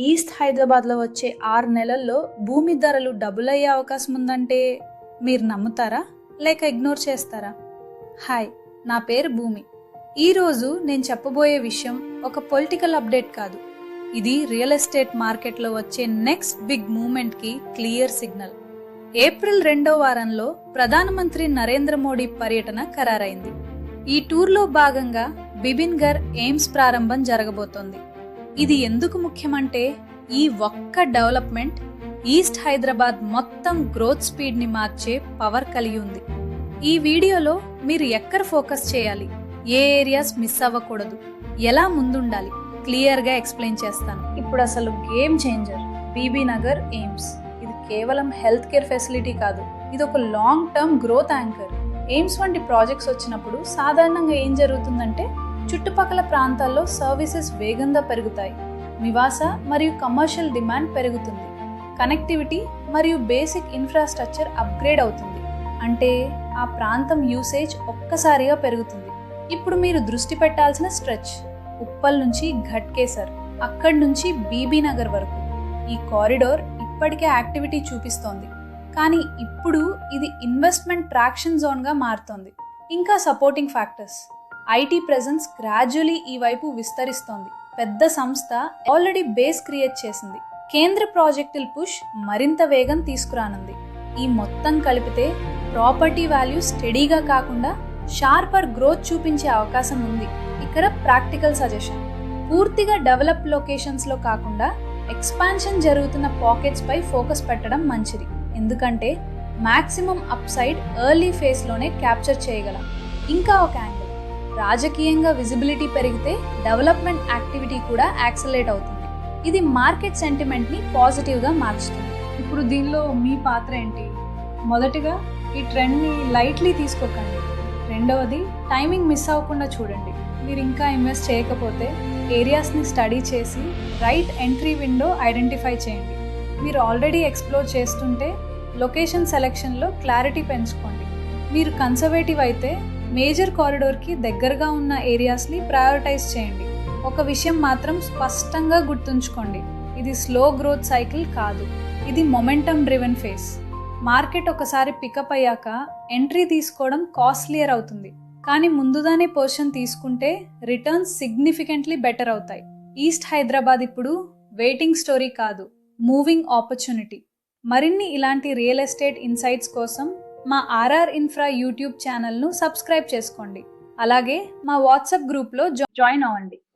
East హైదరాబాద్లో వచ్చే 6 నెలల్లో భూమి ధరలు డబుల్ అయ్యే అవకాశం ఉందంటే మీరు నమ్ముతారా లేక ఇగ్నోర్ చేస్తారా? హాయ్, నా పేరు భూమి. ఈరోజు నేను చెప్పబోయే విషయం ఒక పొలిటికల్ అప్డేట్ కాదు. ఇది రియల్ ఎస్టేట్ మార్కెట్లో వచ్చే నెక్స్ట్ బిగ్ మూవ్మెంట్కి క్లియర్ సిగ్నల్. ఏప్రిల్ 2వ వారంలో ప్రధానమంత్రి నరేంద్ర మోడీ పర్యటన ఖరారైంది. ఈ టూర్లో భాగంగా బిబిన్గర్ ఎయిమ్స్ ప్రారంభం జరగబోతోంది. ఇది ఎందుకు ముఖ్యమంటే ఈ ఒక్క డెవలప్మెంట్ ఈస్ట్ హైదరాబాద్ మొత్తం గ్రోత్ స్పీడ్ ని మార్చే పవర్ కలిగి ఉంది. ఈ వీడియోలో మీరు ఎక్కడ ఫోకస్ చేయాలి, ఏ ఏరియాస్ మిస్ అవ్వకూడదు, ఎలా ముందుండాలి క్లియర్ గా ఎక్స్ప్లెయిన్ చేస్తాను. ఇప్పుడు అసలు game changer Bibinagar AIIMS. ఇది కేవలం హెల్త్ కేర్ ఫెసిలిటీ కాదు, ఇది ఒక long term growth anchor. AIIMS వంటి ప్రాజెక్ట్స్ వచ్చినప్పుడు సాధారణంగా ఏం జరుగుతుందంటే చుట్టుపక్కల ప్రాంతాల్లో సర్వీసెస్ వేగంగా పెరుగుతాయి, నివాస మరియు కమర్షియల్ డిమాండ్ పెరుగుతుంది, కనెక్టివిటీ మరియు బేసిక్ ఇన్ఫ్రాస్ట్రక్చర్ అప్గ్రేడ్ అవుతుంది. అంటే ఆ ప్రాంతం యూసేజ్ ఒక్కసారిగా పెరుగుతుంది. ఇప్పుడు మీరు దృష్టి పెట్టాల్సిన స్ట్రెచ్ ఉప్పల్ నుంచి ఘట్కేసర్, అక్కడి నుంచి బీబీ నగర్ వరకు. ఈ కారిడోర్ ఇప్పటికే యాక్టివిటీ చూపిస్తోంది, కానీ ఇప్పుడు ఇది ఇన్వెస్ట్మెంట్ ట్రాక్షన్ జోన్గా మారుతోంది. ఇంకా supporting factors, IT presence gradually ఈ వైపు విస్తరిస్తోంది. పెద్ద సంస్థ ఆల్రెడీ బేస్ క్రియేట్ చేసింది. కేంద్ర ప్రాజెక్టుల పుష్ మరింత వేగం తీసుకురానుంది. ఈ మొత్తం కలిపితే ప్రాపర్టీ వాల్యూ స్టడీగా కాకుండా షార్పర్ గ్రోత్ చూపించే అవకాశం ఉంది. ఇక్కడ ప్రాక్టికల్ సజెషన్, పూర్తిగా డెవలప్ లొకేషన్స్ లో కాకుండా ఎక్స్పాన్షన్ జరుగుతున్న పాకెట్స్ పై ఫోకస్ పెట్టడం మంచిది. ఎందుకంటే maximum up side early phase లోనే క్యాప్చర్ చేయగలం. ఇంకా ఒక యాంగిల్, రాజకీయంగా విజిబిలిటీ పెరిగితే డెవలప్మెంట్ యాక్టివిటీ కూడా యాక్సలరేట్ అవుతుంది. ఇది మార్కెట్ సెంటిమెంట్ ని పాజిటివ్ గా మార్చుతుంది. ఇప్పుడు దీనిలో మీ పాత్ర ఏంటి? మొదటిగా ఈ ట్రెండ్ ని లైట్లీ తీసుకోకండి. రెండవది, టైమింగ్ మిస్ అవ్వకుండా చూడండి. మీరు ఇంకా ఇన్వెస్ట్ చేయకపోతే ఏరియాస్ ని స్టడీ చేసి రైట్ ఎంట్రీ విండో ఐడెంటిఫై చేయండి. మీరు ఆల్రెడీ ఎక్స్ప్లోర్ చేస్తుంటే లొకేషన్ సెలెక్షన్లో క్లారిటీ పెంచుకోండి. మీరు కన్సర్వేటివ్ అయితే మేజర్ కారిడోర్కి దగ్గరగా ఉన్న ఏరియాస్ని ప్రయారిటైజ్ చేయండి. ఒక విషయం మాత్రం స్పష్టంగా గుర్తుంచుకోండి, ఇది స్లో గ్రోత్ సైకిల్ కాదు, ఇది మొమెంటమ్ డ్రివెన్ ఫేస్. మార్కెట్ ఒకసారి పికప్ అయ్యాక ఎంట్రీ తీసుకోవడం కాస్ట్లియర్ అవుతుంది, కానీ ముందుగానే పొజిషన్ తీసుకుంటే రిటర్న్స్ సిగ్నిఫికెంట్లీ బెటర్ అవుతాయి. ఈస్ట్ హైదరాబాద్ ఇప్పుడు వెయిటింగ్ స్టోరీ కాదు, మూవింగ్ ఆపర్చునిటీ. మరిన్ని ఇలాంటి రియల్ ఎస్టేట్ ఇన్సైట్స్ కోసం మా ఆర్ఆర్ ఇన్ఫ్రా యూట్యూబ్ ఛానల్ను సబ్స్క్రైబ్ చేసుకోండి. అలాగే మా వాట్సాప్ గ్రూప్లో జాయిన్ అవ్వండి.